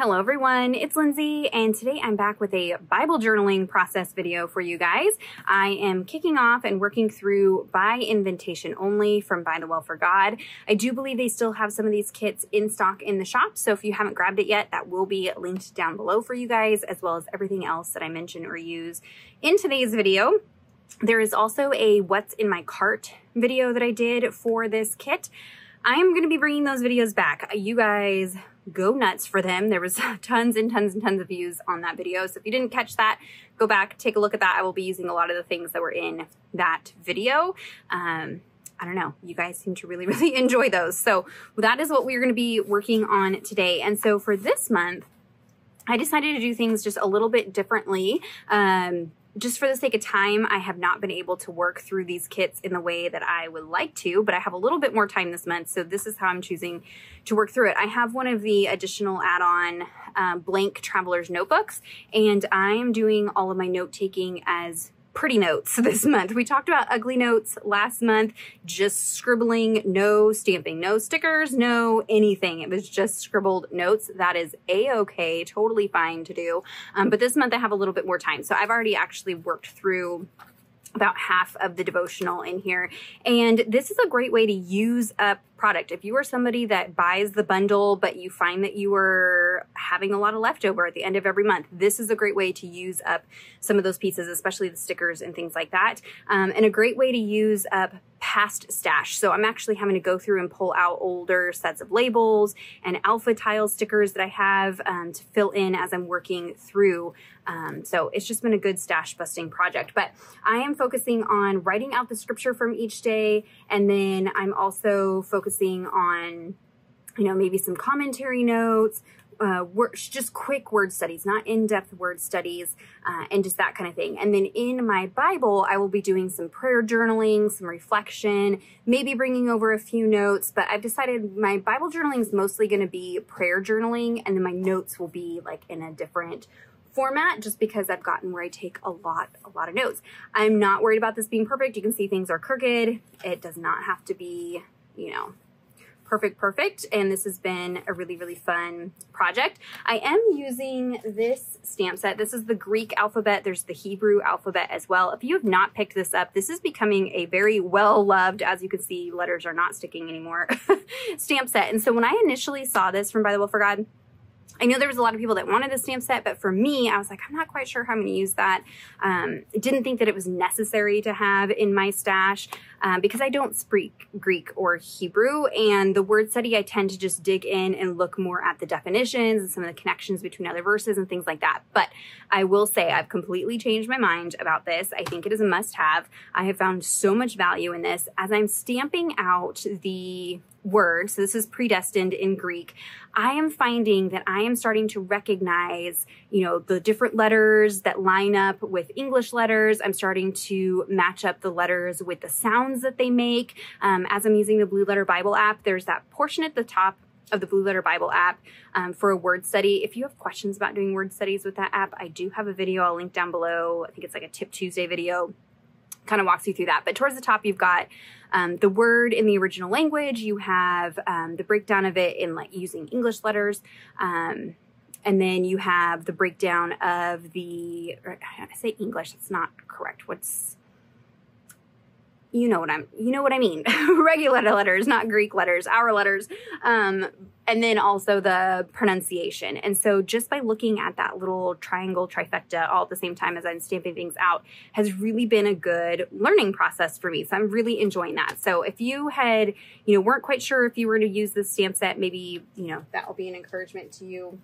Hello everyone, it's Lindsay, and today I'm back with a Bible journaling process video for you guys. I am kicking off and working through By Invitation Only from ByTheWell4God. I do believe they still have some of these kits in stock in the shop, so if you haven't grabbed it yet, that will be linked down below for you guys, as well as everything else that I mention or use in today's video. There is also a What's in My Cart video that I did for this kit. I am going to be bringing those videos back. You guys go nuts for them. There was tons and tons and tons of views on that video. So if you didn't catch that, go back, take a look at that. I will be using a lot of the things that were in that video. I don't know. You guys seem to really enjoy those. So that is what we're going to be working on today. And so for this month, I decided to do things just a little bit differently. Just for the sake of time, I have not been able to work through these kits in the way that I would like to, but I have a little bit more time this month, so this is how I'm choosing to work through it. I have one of the additional add-on blank traveler's notebooks, and I'm doing all of my note-taking as pretty notes this month. We talked about ugly notes last month, just scribbling, no stamping, no stickers, no anything. It was just scribbled notes. That is a-okay, totally fine to do. But this month I have a little bit more time. So I've already actually worked through about half of the devotional in here. And this is a great way to use up product. If you are somebody that buys the bundle, but you find that you are having a lot of leftover at the end of every month, this is a great way to use up some of those pieces, especially the stickers and things like that. And a great way to use up past stash. So I'm actually having to go through and pull out older sets of labels and alpha tile stickers that I have to fill in as I'm working through. So it's just been a good stash busting project, but I am focusing on writing out the scripture from each day. And then I'm also focusing on, you know, maybe some commentary notes, just quick word studies, not in-depth word studies, and just that kind of thing. And then in my Bible, I will be doing some prayer journaling, some reflection, maybe bringing over a few notes, but I've decided my Bible journaling is mostly going to be prayer journaling, and then my notes will be like in a different format, just because I've gotten where I take a lot of notes. I'm not worried about this being perfect. You can see things are crooked. It does not have to be, you know, perfect. And this has been a really fun project. I am using this stamp set. This is the Greek alphabet. There's the Hebrew alphabet as well. If you have not picked this up, this is becoming a very well-loved, as you can see, letters are not sticking anymore, stamp set. And so when I initially saw this from ByTheWell4God, I know there was a lot of people that wanted a stamp set, but for me, I was like, I'm not quite sure how I'm going to use that. I didn't think that it was necessary to have in my stash because I don't speak Greek or Hebrew, and the word study, I tend to just dig in and look more at the definitions and some of the connections between other verses and things like that. But I will say I've completely changed my mind about this. I think it is a must-have. I have found so much value in this as I'm stamping out the word. So this is predestined in Greek. I am finding that I am starting to recognize, you know, the different letters that line up with English letters. I'm starting to match up the letters with the sounds that they make. As I'm using the Blue Letter Bible app, there's that portion at the top of the Blue Letter Bible app for a word study. If you have questions about doing word studies with that app, I do have a video I'll link down below. I think it's like a Tip Tuesday video, kind of walks you through that. But towards the top, you've got the word in the original language. You have the breakdown of it in like using English letters. And then you have the breakdown of the, I say English, that's not correct. You know what I mean. Regular letters, not Greek letters, our letters. And then also the pronunciation. And so just by looking at that little triangle trifecta all at the same time as I'm stamping things out has really been a good learning process for me. So I'm really enjoying that. So if you had, you know, weren't quite sure if you were to use this stamp set, maybe, you know, that will be an encouragement to you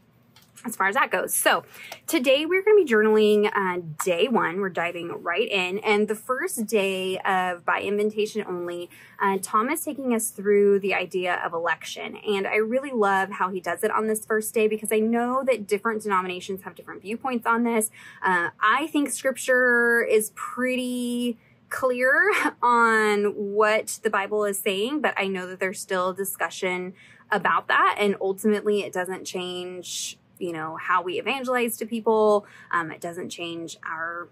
as far as that goes. So today we're going to be journaling day one. We're diving right in. And the first day of By Invitation Only, Tom is taking us through the idea of election. And I really love how he does it on this first day because I know that different denominations have different viewpoints on this. I think scripture is pretty clear on what the Bible is saying, but I know that there's still discussion about that. And ultimately it doesn't change, you know, how we evangelize to people. It doesn't change our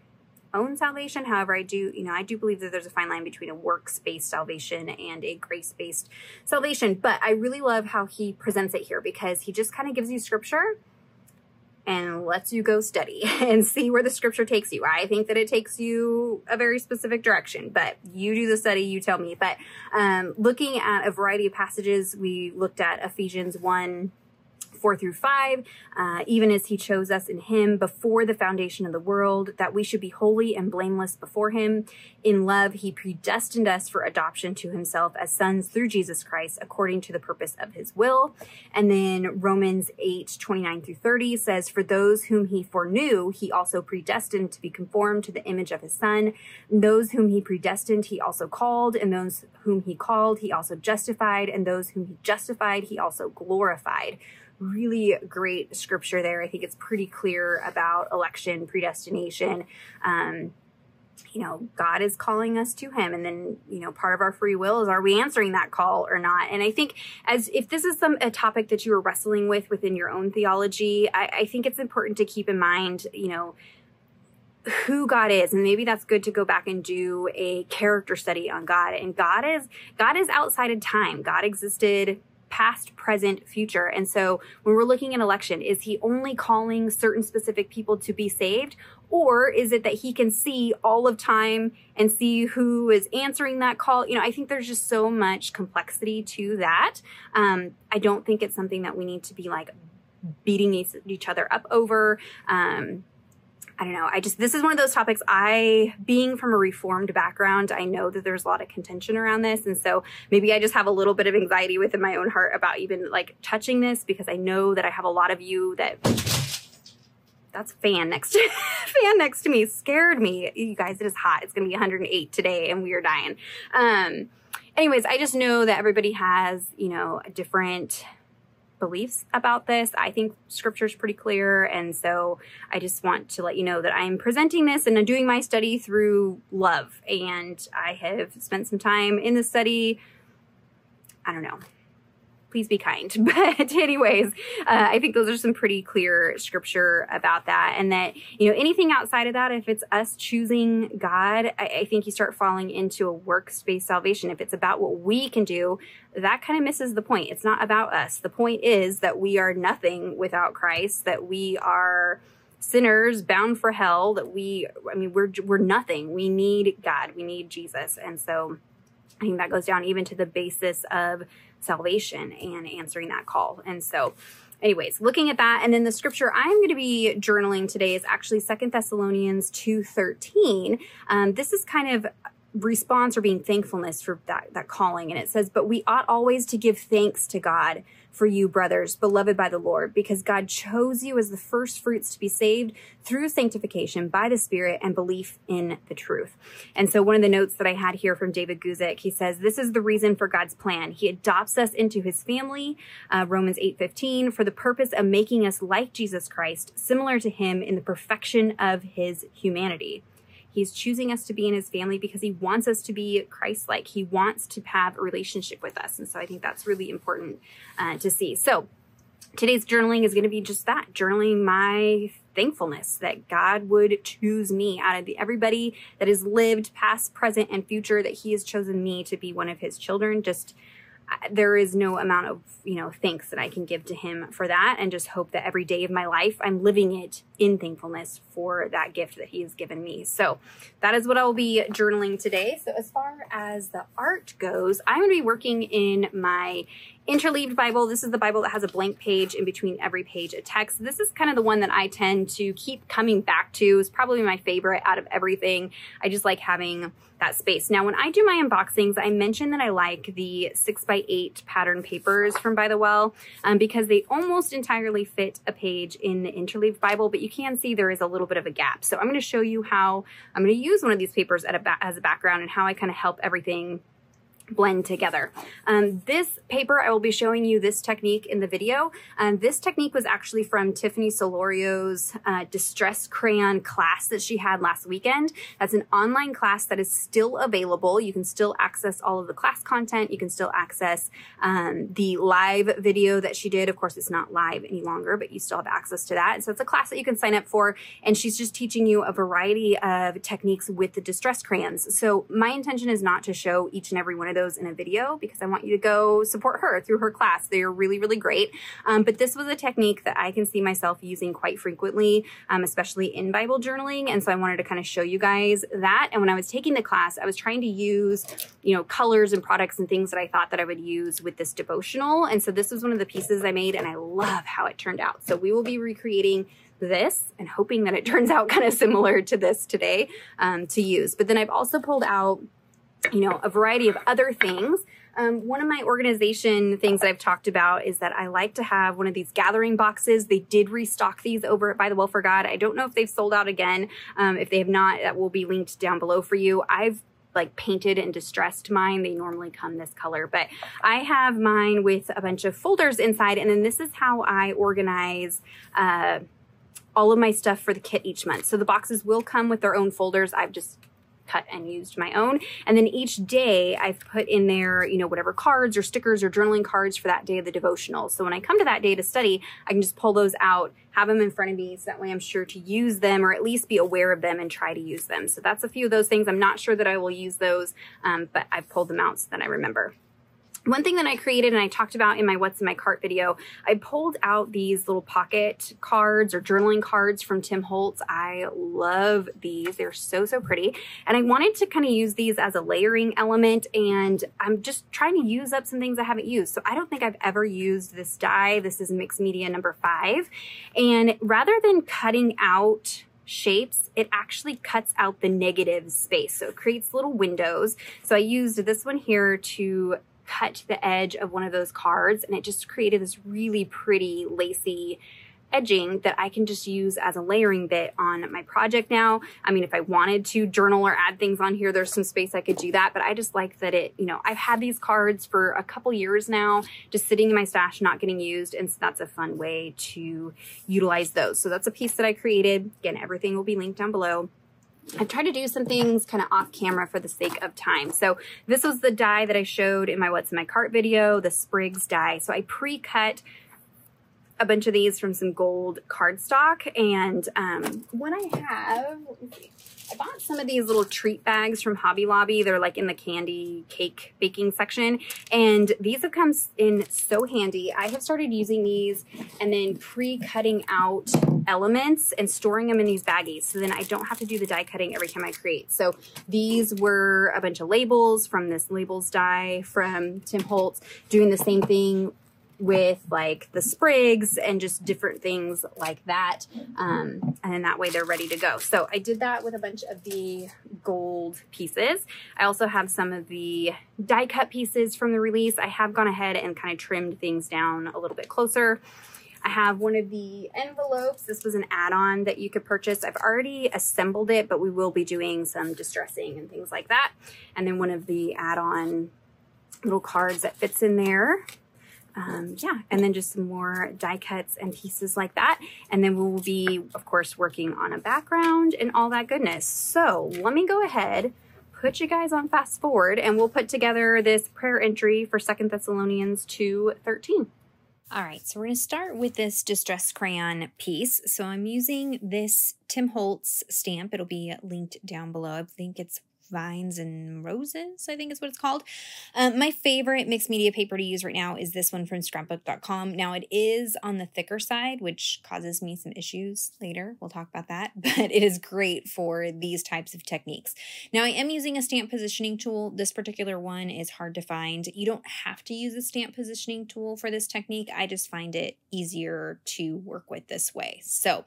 own salvation. However, I do believe that there's a fine line between a works-based salvation and a grace-based salvation. But I really love how he presents it here because he just kind of gives you scripture and lets you go study and see where the scripture takes you. I think that it takes you a very specific direction, but you do the study, you tell me. But looking at a variety of passages, we looked at Ephesians 1:4-5, even as he chose us in him before the foundation of the world, that we should be holy and blameless before him. In love, he predestined us for adoption to himself as sons through Jesus Christ, according to the purpose of his will. And then Romans 8:29-30 says, for those whom he foreknew, he also predestined to be conformed to the image of his son. And those whom he predestined, he also called. And those whom he called, he also justified. And those whom he justified, he also glorified. Really great scripture there. I think it's pretty clear about election, predestination. You know, God is calling us to him. And then, you know, part of our free will is, are we answering that call or not? And I think if this is a topic that you are wrestling with within your own theology, I think it's important to keep in mind, you know, who God is. And maybe that's good to go back and do a character study on God. And God is outside of time. God existed past, present, future. And so when we're looking at election, is he only calling certain specific people to be saved? Or is it that he can see all of time and see who is answering that call? You know, I think there's just so much complexity to that. I don't think it's something that we need to be like beating each other up over. I don't know. This is one of those topics, being from a Reformed background, I know that there's a lot of contention around this. And so maybe I just have a little bit of anxiety within my own heart about even like touching this, because I know that I have a lot of you that's fan next to me scared me. You guys, it is hot. It's going to be 108 today and we are dying. Anyways, I just know that everybody has, you know, different beliefs about this. I think scripture is pretty clear. And so I just want to let you know that I'm presenting this and I'm doing my study through love. And I have spent some time in the study. I don't know. Please be kind. But anyways, I think those are some pretty clear scripture about that. And that, you know, anything outside of that, if it's us choosing God, I think you start falling into a works-based salvation. If it's about what we can do, that kind of misses the point. It's not about us. The point is that we are nothing without Christ, that we are sinners bound for hell, that we're nothing. We need God. We need Jesus. And so I think that goes down even to the basis of salvation and answering that call. And so anyways, looking at that, and then the scripture I'm going to be journaling today is actually 2 Thessalonians 2:13. This is kind of response or being thankfulness for that calling. And it says, but we ought always to give thanks to God for you, brothers, beloved by the Lord, because God chose you as the first fruits to be saved through sanctification by the Spirit and belief in the truth. And so one of the notes that I had here from David Guzik, he says, this is the reason for God's plan. He adopts us into his family, Romans 8:15, for the purpose of making us like Jesus Christ, similar to him in the perfection of his humanity. He's choosing us to be in his family because he wants us to be Christ-like. He wants to have a relationship with us. And so I think that's really important to see. So today's journaling is going to be just that, journaling my thankfulness that God would choose me out of everybody that has lived past, present, and future, that he has chosen me to be one of his children. Just there is no amount of, you know, thanks that I can give to him for that, and just hope that every day of my life I'm living it in thankfulness for that gift that he has given me. So that is what I will be journaling today. So as far as the art goes, I'm going to be working in my interleaved Bible. This is the Bible that has a blank page in between every page of text. This is kind of the one that I tend to keep coming back to. It's probably my favorite out of everything. I just like having that space. Now, when I do my unboxings, I mentioned that I like the 6x8 pattern papers from By the Well, because they almost entirely fit a page in the interleaved Bible, but you can see there is a little bit of a gap. So I'm going to show you how I'm going to use one of these papers as a background and how I kind of help everything blend together. This paper, I will be showing you this technique in the video. This technique was actually from Tiffany Solorio's Distress Crayon class that she had last weekend. That's an online class that is still available. You can still access all of the class content. You can still access the live video that she did. Of course, it's not live any longer, but you still have access to that. So it's a class that you can sign up for, and she's just teaching you a variety of techniques with the distress crayons. So my intention is not to show each and every one of those in a video because I want you to go support her through her class. They're really, really great. But this was a technique that I can see myself using quite frequently, especially in Bible journaling. And so I wanted to kind of show you guys that. And when I was taking the class, I was trying to use, you know, colors and products and things that I thought that I would use with this devotional. And so this was one of the pieces I made, and I love how it turned out. So we will be recreating this and hoping that it turns out kind of similar to this today to use. But then I've also pulled out, you know, a variety of other things. One of my organization things that I've talked about is that I like to have one of these gathering boxes. They did restock these over at ByTheWell4God. I don't know if they've sold out again. If they have not, that will be linked down below for you. I've like painted and distressed mine. They normally come this color, but I have mine with a bunch of folders inside. And then this is how I organize all of my stuff for the kit each month. So the boxes will come with their own folders. I've just cut and used my own. And then each day I've put in there, you know, whatever cards or stickers or journaling cards for that day of the devotional. So when I come to that day to study, I can just pull those out, have them in front of me. So that way I'm sure to use them or at least be aware of them and try to use them. So that's a few of those things. I'm not sure that I will use those, but I've pulled them out so that I remember. One thing that I created and I talked about in my What's in My Cart video, I pulled out these little pocket cards or journaling cards from Tim Holtz. I love these. They're so, so pretty. And I wanted to kind of use these as a layering element, and I'm just trying to use up some things I haven't used. So I don't think I've ever used this die. This is Mixed Media number 5. And rather than cutting out shapes, it actually cuts out the negative space. So it creates little windows. So I used this one here to cut the edge of one of those cards, and it just created this really pretty lacy edging that I can just use as a layering bit on my project now. I mean, if I wanted to journal or add things on here, there's some space I could do that, but I just like that it, you know, I've had these cards for a couple years now, just sitting in my stash, not getting used, and so that's a fun way to utilize those. So that's a piece that I created. Again, everything will be linked down below. I've tried to do some things kind of off camera for the sake of time. So this was the die that I showed in my What's in My Cart video, the Sprigs die. So I pre-cut a bunch of these from some gold cardstock. And what I have, I bought some of these little treat bags from Hobby Lobby. They're like in the candy cake baking section. And these have come in so handy. I have started using these and then pre-cutting out elements and storing them in these baggies. So then I don't have to do the die cutting every time I create. So these were a bunch of labels from this labels die from Tim Holtz, doing the same thing with like the sprigs and just different things like that. And then that way they're ready to go. So I did that with a bunch of the gold pieces. I also have some of the die cut pieces from the release. I have gone ahead and kind of trimmed things down a little bit closer. I have one of the envelopes. This was an add-on that you could purchase. I've already assembled it, but we will be doing some distressing and things like that. And then one of the add-on little cards that fits in there. Yeah, and then just some more die cuts and pieces like that. And then we will be, of course, working on a background and all that goodness. So let me go ahead, put you guys on fast forward, and we'll put together this prayer entry for 2 Thessalonians 2:13. All right, so we're going to start with this distressed crayon piece. So I'm using this Tim Holtz stamp. It'll be linked down below. I think it's Vines and Roses, I think is what it's called. My favorite mixed media paper to use right now is this one from scrapbook.com. Now it is on the thicker side, which causes me some issues later. We'll talk about that, but it is great for these types of techniques. Now I am using a stamp positioning tool. This particular one is hard to find. You don't have to use a stamp positioning tool for this technique. I just find it easier to work with this way. So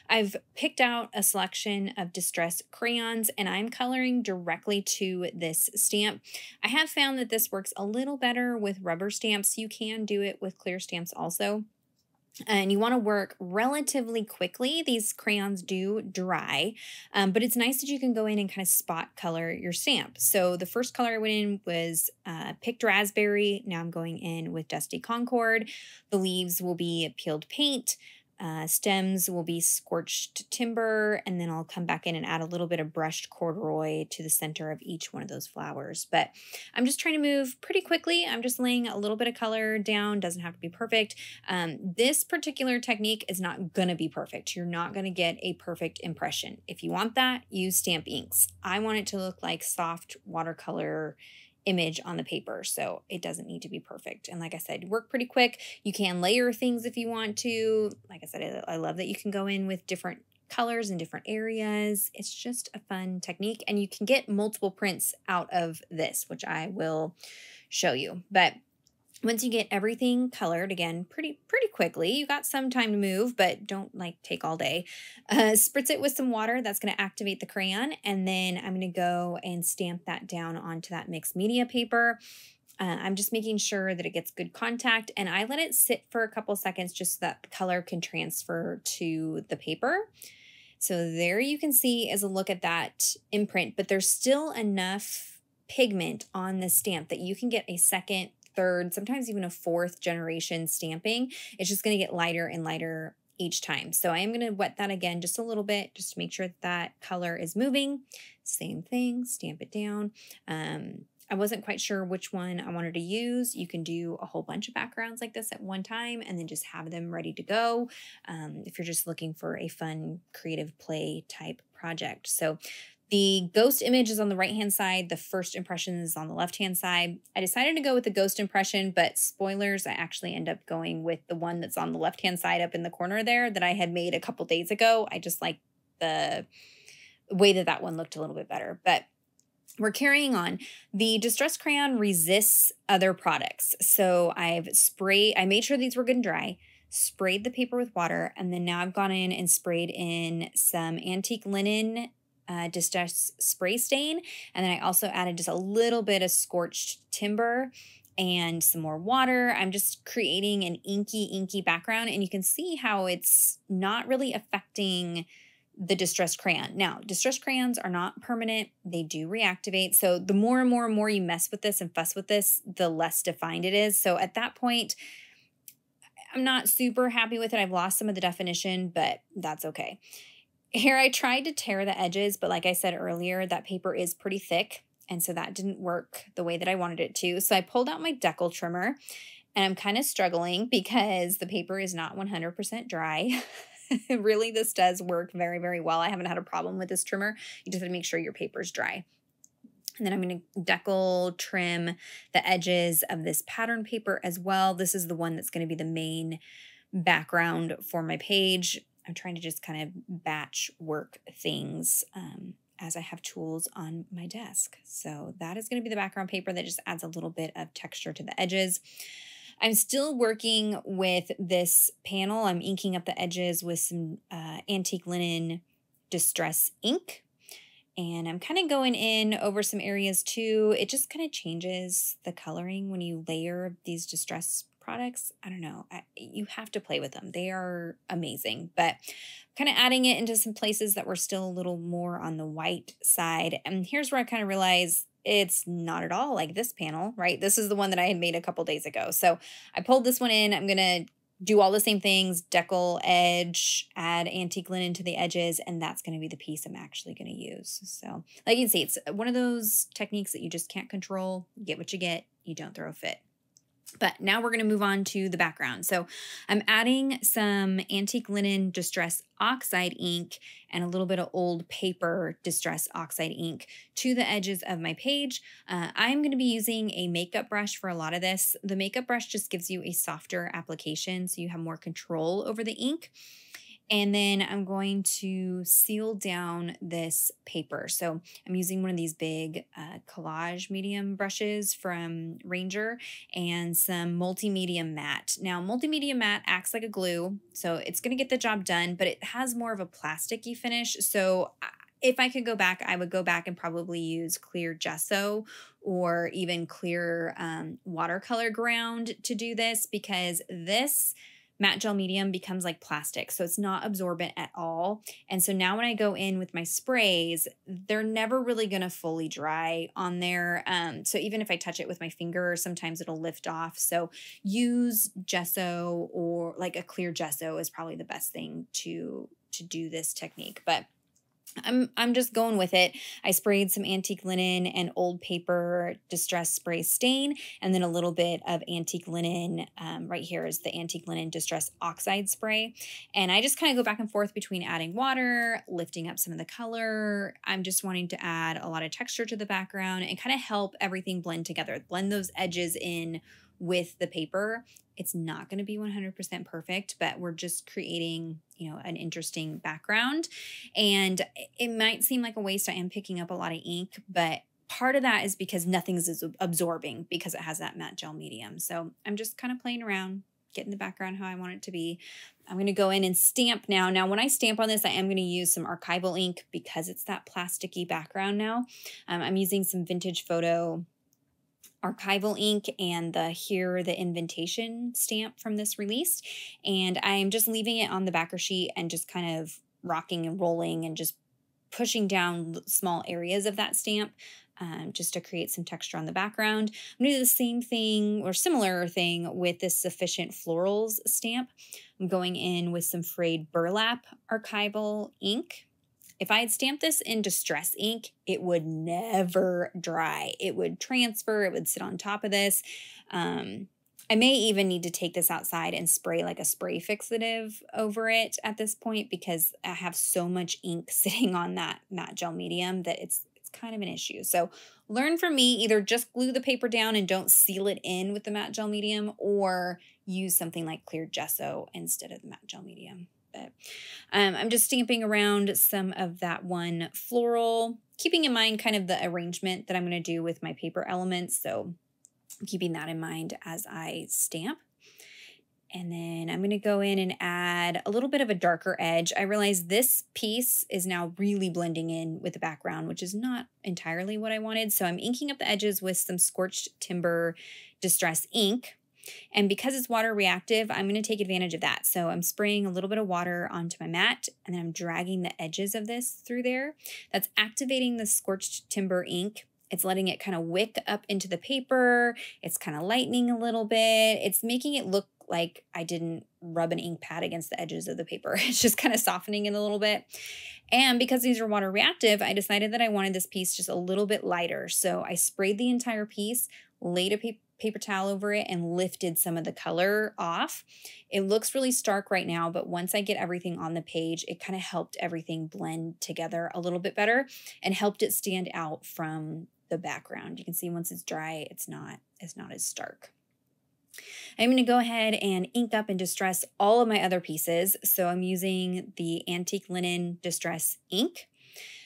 I've picked out a selection of distress crayons and I'm coloring directly to this stamp. I have found that this works a little better with rubber stamps. You can do it with clear stamps also. And you want to work relatively quickly. These crayons do dry, but it's nice that you can go in and kind of spot color your stamp. So the first color I went in was Picked Raspberry. Now I'm going in with Dusty Concord. The leaves will be peeled paint. Stems will be scorched timber, and then I'll come back in and add a little bit of brushed corduroy to the center of each one of those flowers. But I'm just trying to move pretty quickly. I'm just laying a little bit of color down. Doesn't have to be perfect. This particular technique is not going to be perfect. You're not going to get a perfect impression. If you want that, use stamp inks. I want it to look like soft watercolor image on the paper, so it doesn't need to be perfect. And like I said, work pretty quick. You can layer things if you want to. Like I said, I love that you can go in with different colors in different areas. It's just a fun technique, and you can get multiple prints out of this, which I will show you. But once you get everything colored, again, pretty quickly, you got some time to move, but don't like take all day. Spritz it with some water. That's going to activate the crayon. And then I'm going to go and stamp that down onto that mixed media paper. I'm just making sure that it gets good contact, and I let it sit for a couple seconds just so that the color can transfer to the paper. So there you can see is a look at that imprint, but there's still enough pigment on the stamp that you can get a second, third, sometimes even a fourth generation stamping. It's just going to get lighter and lighter each time. So I am going to wet that again just a little bit just to make sure that color is moving. Same thing, stamp it down. I wasn't quite sure which one I wanted to use. You can do a whole bunch of backgrounds like this at one time and then just have them ready to go if you're just looking for a fun creative play type project. So the ghost image is on the right-hand side. The first impression is on the left-hand side. I decided to go with the ghost impression, but spoilers, I actually end up going with the one that's on the left-hand side up in the corner there that I had made a couple days ago. I just like the way that one looked a little bit better. But we're carrying on. The Distress Crayon resists other products. So I made sure these were good and dry, sprayed the paper with water, and then now I've gone in and sprayed in some antique linen Distress spray stain. And then I also added just a little bit of scorched timber and some more water. I'm just creating an inky background, and you can see how it's not really affecting the Distress Crayon. Now, Distress Crayons are not permanent. They do reactivate. So the more and more you mess with this and fuss with this, the less defined it is. So at that point, I'm not super happy with it. I've lost some of the definition, but that's okay. Here I tried to tear the edges, but like I said earlier, that paper is pretty thick, and so that didn't work the way that I wanted it to. So I pulled out my decal trimmer, and I'm kind of struggling because the paper is not 100% dry. Really, this does work very well. I haven't had a problem with this trimmer. You just have to make sure your paper's dry. And then I'm going to decal trim the edges of this pattern paper as well. This is the one that's going to be the main background for my page. I'm trying to just kind of batch work things as I have tools on my desk. So that is going to be the background paper that just adds a little bit of texture to the edges. I'm still working with this panel. I'm inking up the edges with some antique linen distress ink. And I'm kind of going in over some areas too. It just kind of changes the coloring when you layer these distress products. I don't know. You have to play with them. They are amazing. But kind of adding it into some places that were still a little more on the white side. And here's where I kind of realized it's not at all like this panel, right? This is the one that I had made a couple days ago. So I pulled this one in. I'm going to do all the same things, decal edge, add antique linen to the edges, and that's going to be the piece I'm actually going to use. So like you can see, it's one of those techniques that you just can't control. You get what you get. You don't throw a fit. But now we're going to move on to the background. So I'm adding some antique linen distress oxide ink and a little bit of old paper distress oxide ink to the edges of my page. I'm going to be using a makeup brush for a lot of this. The makeup brush just gives you a softer application, so you have more control over the ink. And then I'm going to seal down this paper. So I'm using one of these big collage medium brushes from Ranger and some multimedia matte. Now, multimedia matte acts like a glue, so it's going to get the job done, but it has more of a plasticky finish. So if I could go back, I would go back and probably use clear gesso or even clear watercolor ground to do this, because this matte gel medium becomes like plastic, so it's not absorbent at all. And so now when I go in with my sprays, they're never really going to fully dry on there. So even if I touch it with my finger, sometimes it'll lift off. So use gesso, or like a clear gesso is probably the best thing to do this technique. But I'm just going with it. I sprayed some antique linen and old paper distress spray stain, and then a little bit of antique linen. Right here is the antique linen distress oxide spray. And I just kind of go back and forth between adding water, lifting up some of the color. I'm just wanting to add a lot of texture to the background and kind of help everything blend together, blend those edges in with the paper. It's not going to be 100% perfect, but we're just creating, you know, an interesting background. And it might seem like a waste. I am picking up a lot of ink, but part of that is because nothing's absorbing because it has that matte gel medium. So I'm just kind of playing around, getting the background how I want it to be. I'm going to go in and stamp now. Now, when I stamp on this, I am going to use some archival ink because it's that plasticky background now. I'm using some vintage photo archival ink and the invitation stamp from this release. And I'm just leaving it on the backer sheet and just kind of rocking and rolling and just pushing down small areas of that stamp just to create some texture on the background. I'm going to do the same thing or similar thing with this Sufficient Florals stamp. I'm going in with some frayed burlap archival ink. If I had stamped this in distress ink, it would never dry. It would transfer, it would sit on top of this. I may even need to take this outside and spray like a spray fixative over it at this point because I have so much ink sitting on that matte gel medium that it's kind of an issue. So learn from me, either just glue the paper down and don't seal it in with the matte gel medium, or use something like clear gesso instead of the matte gel medium. But I'm just stamping around some of that one floral, keeping in mind kind of the arrangement that I'm going to do with my paper elements. So keeping that in mind as I stamp. And then I'm going to go in and add a little bit of a darker edge. I realize this piece is now really blending in with the background, which is not entirely what I wanted. So I'm inking up the edges with some Scorched Timber Distress ink. And because it's water reactive, I'm going to take advantage of that. So I'm spraying a little bit of water onto my mat, and then I'm dragging the edges of this through there. That's activating the Scorched Timber ink. It's letting it kind of wick up into the paper. It's kind of lightening a little bit. It's making it look like I didn't rub an ink pad against the edges of the paper. It's just kind of softening it a little bit. And because these are water reactive, I decided that I wanted this piece just a little bit lighter. So I sprayed the entire piece, laid a paper towel over it, and lifted some of the color off. It looks really stark right now, but once I get everything on the page, it kind of helped everything blend together a little bit better and helped it stand out from the background. You can see once it's dry, it's not as stark. I'm going to go ahead and ink up and distress all of my other pieces. So I'm using the Antique Linen Distress ink.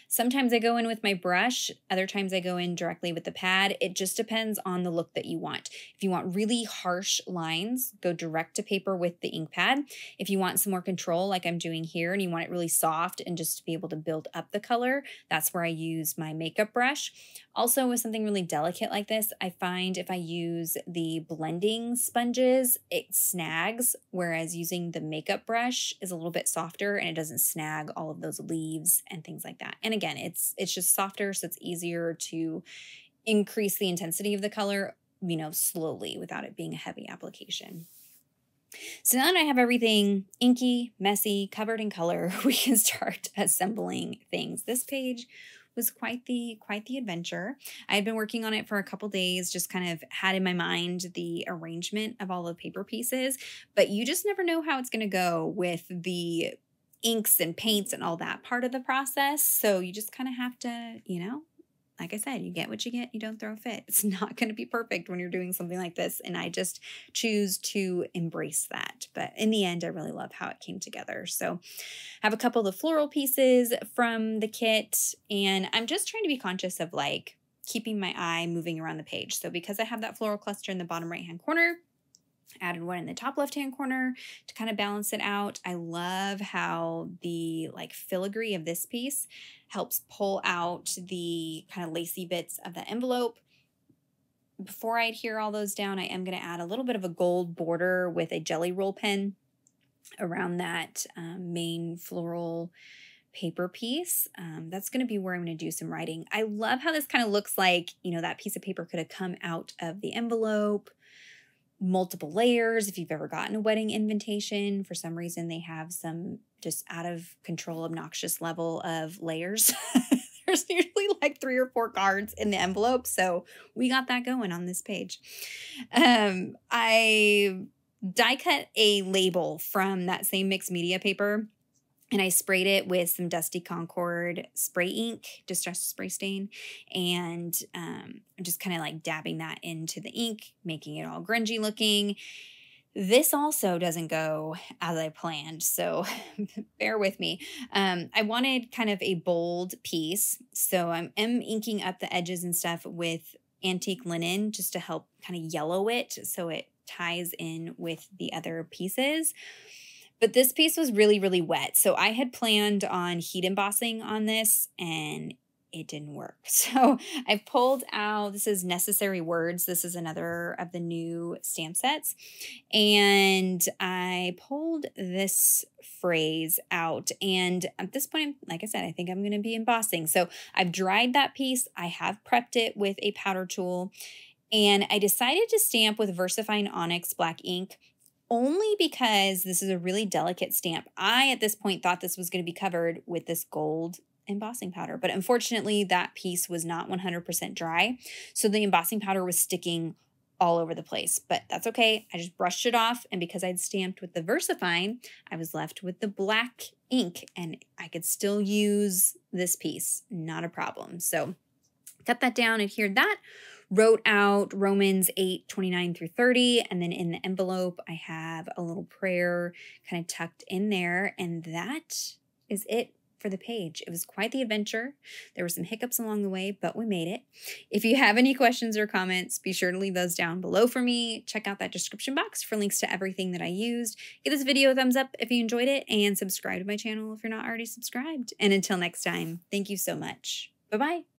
Sometimes I go in with my brush, other times I go in directly with the pad. It just depends on the look that you want. If you want really harsh lines, go direct to paper with the ink pad. If you want some more control like I'm doing here and you want it really soft and just to be able to build up the color, that's where I use my makeup brush. Also with something really delicate like this, I find if I use the blending sponges, it snags, whereas using the makeup brush is a little bit softer and it doesn't snag all of those leaves and things like that. And again, it's just softer, so it's easier to increase the intensity of the color, you know, slowly without it being a heavy application. So now that I have everything inky, messy, covered in color, we can start assembling things. This page was quite the adventure. I had been working on it for a couple days, just kind of had in my mind the arrangement of all the paper pieces, but you just never know how it's going to go with the inks and paints and all that part of the process. So you just kind of have to, you know, like I said, you get what you get, you don't throw a fit. It's not going to be perfect when you're doing something like this. And I just choose to embrace that. But in the end, I really love how it came together. So I have a couple of the floral pieces from the kit, and I'm just trying to be conscious of like keeping my eye moving around the page. So because I have that floral cluster in the bottom right-hand corner, added one in the top left-hand corner to kind of balance it out. I love how the like filigree of this piece helps pull out the kind of lacy bits of the envelope. Before I adhere all those down, I am going to add a little bit of a gold border with a jelly roll pen around that main floral paper piece. That's going to be where I'm going to do some writing. I love how this kind of looks like, you know, that piece of paper could have come out of the envelope. multiple layers. If you've ever gotten a wedding invitation, for some reason they have some just out of control, obnoxious level of layers. There's usually like 3 or 4 cards in the envelope. So we got that going on this page. I die cut a label from that same mixed media paper, and I sprayed it with some Dusty Concord spray ink, distress spray stain, and I'm just kind of like dabbing that into the ink, making it all grungy looking. This also doesn't go as I planned, so bear with me. I wanted kind of a bold piece, so I'm inking up the edges and stuff with antique linen just to help kind of yellow it so it ties in with the other pieces. But this piece was really, really wet. So I had planned on heat embossing on this and it didn't work. So I pulled out, this is Necessary Words. This is another of the new stamp sets. And I pulled this phrase out. And at this point, like I said, I think I'm going to be embossing. So I've dried that piece. I have prepped it with a powder tool. And I decided to stamp with VersaFine Onyx black ink, only because this is a really delicate stamp. I, at this point, thought this was going to be covered with this gold embossing powder, but unfortunately that piece was not 100% dry. So the embossing powder was sticking all over the place, but that's okay. I just brushed it off. And because I'd stamped with the VersaFine, I was left with the black ink and I could still use this piece, not a problem. So cut that down, adhered that, wrote out Romans 8:29 through 30. And then in the envelope, I have a little prayer kind of tucked in there. And that is it for the page. It was quite the adventure. There were some hiccups along the way, but we made it. If you have any questions or comments, be sure to leave those down below for me. Check out that description box for links to everything that I used. Give this video a thumbs up if you enjoyed it and subscribe to my channel if you're not already subscribed. And until next time, thank you so much. Bye-bye.